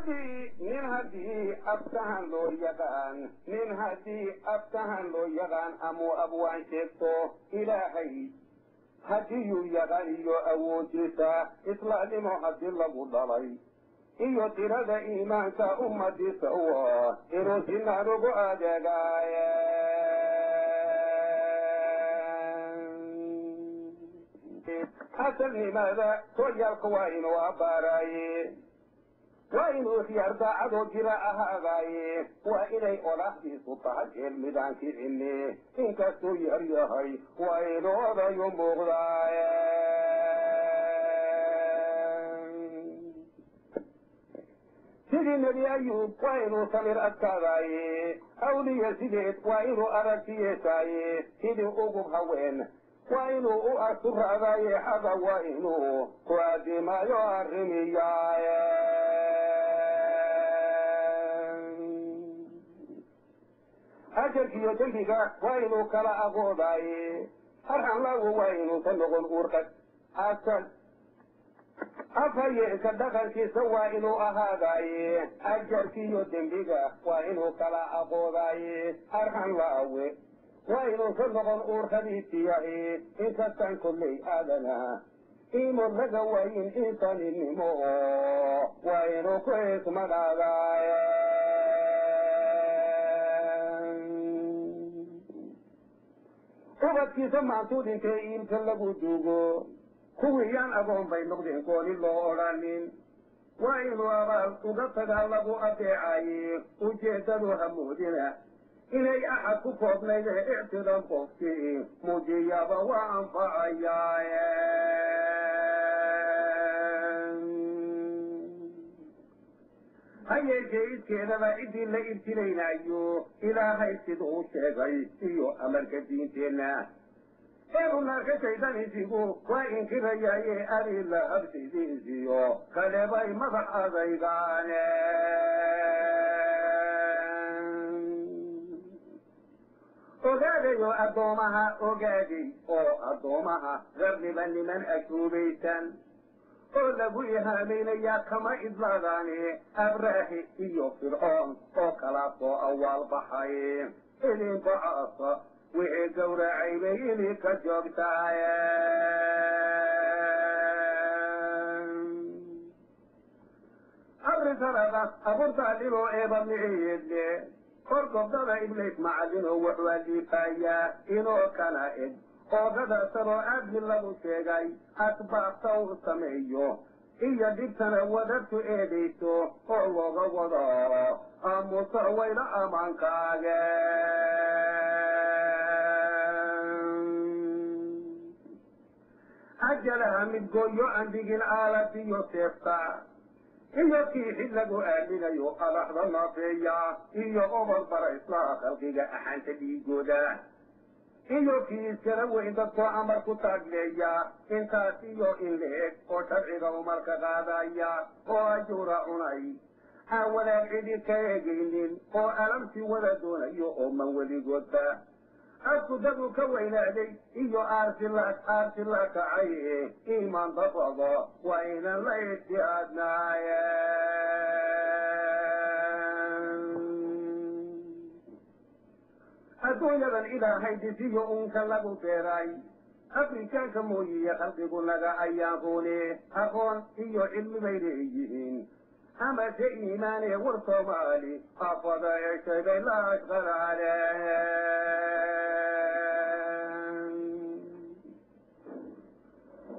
هدي أفتحن لو يغان من هدي أفتحن لو يغان أمو أبوان شيكتو إلهي هدي يغان يو أوجيسا إسلام هدي الله ضلي إيو ترد إيمانك أمتي سوا إنو سنانو أدقايا حسن لماذا تويا القوائن وأباراي وإنو سياردا عدو جراء هذاي وإلي أولادي سطح الميدان كإني إنك سيار يهي وإنو ذا يمبغضاي سيدي النبي أيوب وإنو سمير أكاذاي أولي سيدي وإنو أركيساي سيدي أقوب هوين وإنو أسر هذاي حذا وإنو قادي ما يعرمياي أجرك يجنبك وإنو كلا أغوضاي أرحم له وإنو تنغل أورقك أسل أفاي كدخل في سوا إنو أهاداي أجرك يجنبك وإنو كلا أغوضاي أرحم له وإنو تنغل أورقك تياهي إن كتن كل آدنا إيمون لك وإن إنسان النمو وإنو كويس مداغاي ubadkii samaantood intee iilka lagu duugo kuwiyaan agoon bay noqdeen gooni loo odhanin waa inuu abaal uga tagaa lagu adeecaye ujeeddadu hamoodina inay axad ku koobnayd ee ictidan qofkii mujiyaba waa anfacayaaye hayeeshee idkeedaba ciddii la ibtilaynayo ilaahay siduu sheegay iyo amarka diinteenna eenu naarka shaydanisigu waa inkirayaaye adi la habsidiisiyo kalebay madax adaygaane ogaadayo addoomaha ogaaday oo addoomaha qarniba niman ajuubaysan oo lagu ihaamaynayaa kama idlaadaane abraahi iyo fircoon oo kala soo awaal baxay idinka caasa wixii gowracay bay idinka joogtaaye arrintanada abuurtaadinoo eebamiciyeedle korgobdada ibliis macallinoo waxwaa liifaayaa inoo kana eg oo dadaasanoo aadmi lagu sheegay asbaabta uu sameeyo iyo dhibtana wadadku eedayso oo looga wado aamusa wayla ammaankaage ajalaha midgooyo aan dhigin aalad iyo seefta iyo kiixid lagu aaminayo adaxda naafeeya iyo obol bara islaha khalqiga axanta dhiigooda iyo kii iskala weyn dadkoo amar ku taagleeya intaas iyo in la-eg oo sharciga umarka qaadaya oo ajuura cunay aan wadaag cidi ka eegaynin oo alamsi wada doonayo oo man weligoodba adku dadu ka weynaaday iyo aarsi la kacay iimaan dafado waa inan la ijtihaadnaaye adduunyadan ilaahay disiyo uunka lagu beeray afrikaanka mooyiye khalqigu naga ayaan ruune aqoon iyo cilmi bay leeyihiin amase iimaanee war soomaali afada heshay bay la ashqaraale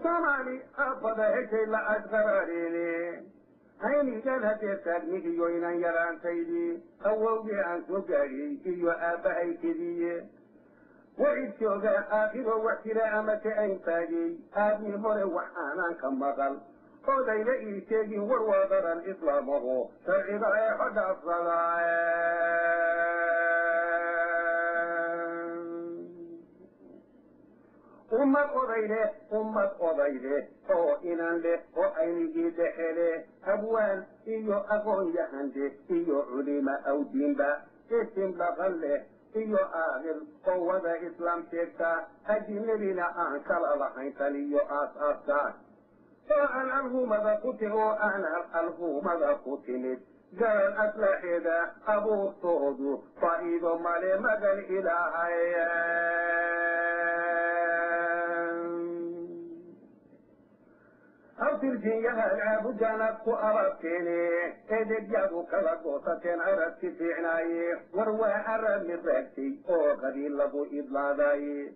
soomaali afada heshay la ashqaraaleene haynigan haddee taagnigiyo inan yaraantaydii awowgii aan soo gaadhiyey iyo aabbahay kediye wacid jooga aakhiroo wax jira amase ayn taagey aadmi hore wax aanaan ka maqal oodayna ii sheegin war waa daran islaamahu sharciga ee xodhaafsadaaye ummad oday leh oo inan leh oo aynigii dhexe leh abwaan iyo aqoon-yahan leh iyo culima awdiinba isim dhaqan leh iyo aaqil oo wada islaam sheegta ajinabina aan kala lahayn tan iyo aas-aaska oo aan alhuumada ku timid قال أسلحيدا أبو صودو فايد مالي مقل إلهي أوترجين يهلعب جانبك أردتيني إذن يدو كالقوصتين أردت في عناي وروى أرد مفاكتي أو قديل لبو إضلاداي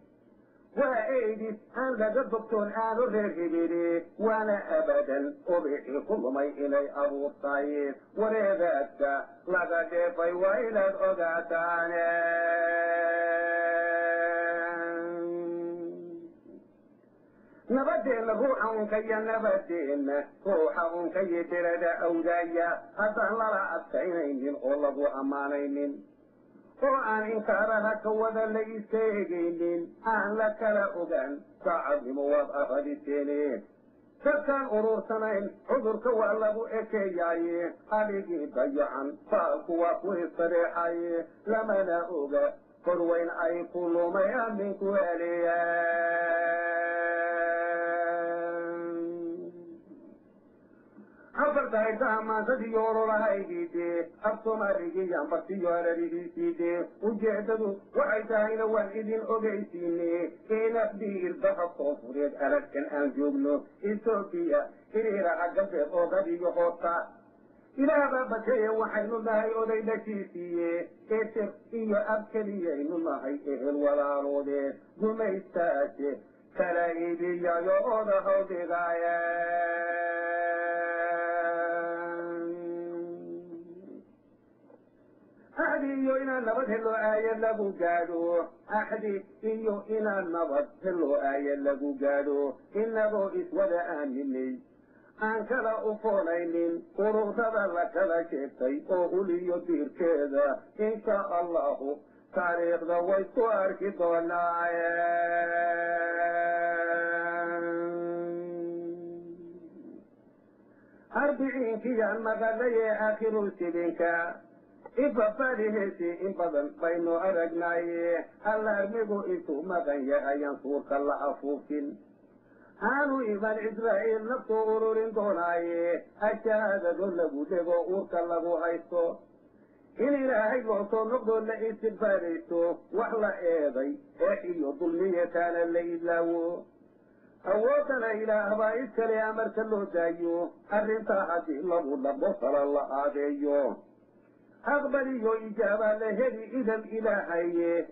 وإيدي أنت الدكتور آل الرهبيري وأنا أبدا أبيحي كل ما إلي أبو الطيب وريدك لقد في وإلى الأغاتاني نبدين روحا كي نبدين روحا كي ترد أودايا أصلا لا أبتعينين أولغوا أمانين وأن إنكارها كوذا ليستيقين أن لك لأغان تعظم وضع السنين فكان أرور سنين عذر كوالبو إكياي عليكي ضيعا فالقوا كوي الصريحي لما نأغا فروين أي كل ما يأمن كواليا أفرتاي داما سديورو رايدي أبتماريجي يامبرتيو هرريدي وجهدو وعيتاين وانئذن أغيسيني إن أبدير بحطو فريد أركن أنجوبنو إثيوبيا إليرا أقفل أغدي يخوطا إلى بابتي وحين الله أولي لكيسي إتر إيو أبكليين الله إهل ولا رودي جميستاتي كلايدي يا يوضا هودي غايا أحدي إنا نبت هلو آية لغو قادو أحدي إنا نبت هلو آية لغو قادو إنه إسود آمني أنك لا أفونين قروطة لك لكيتي أولي يدير كذا إن شاء الله تاريخ دويتو أركي دونايا أربعين كيان مغالي آخر سبينك إفافاريهسي إن بدن بينو أرقناي الله أرميقو إنتو مغان يهيان سورك الله أفوفين هانو إيمان إسرائيل نفسو غرورين دوناي الشهادة دولبو ديغو أورك الله هايستو إن إلهي بوصو نقدو اللي إستغفاريستو وحلا إيضي إحيو ظلمية كان اللي إدلاو أوتنا إله بايسك لأمرك اللو جايو أرنتا حتي لبو لبو صلى الله عليه أقبل إجابة لهذه إذا الإلهي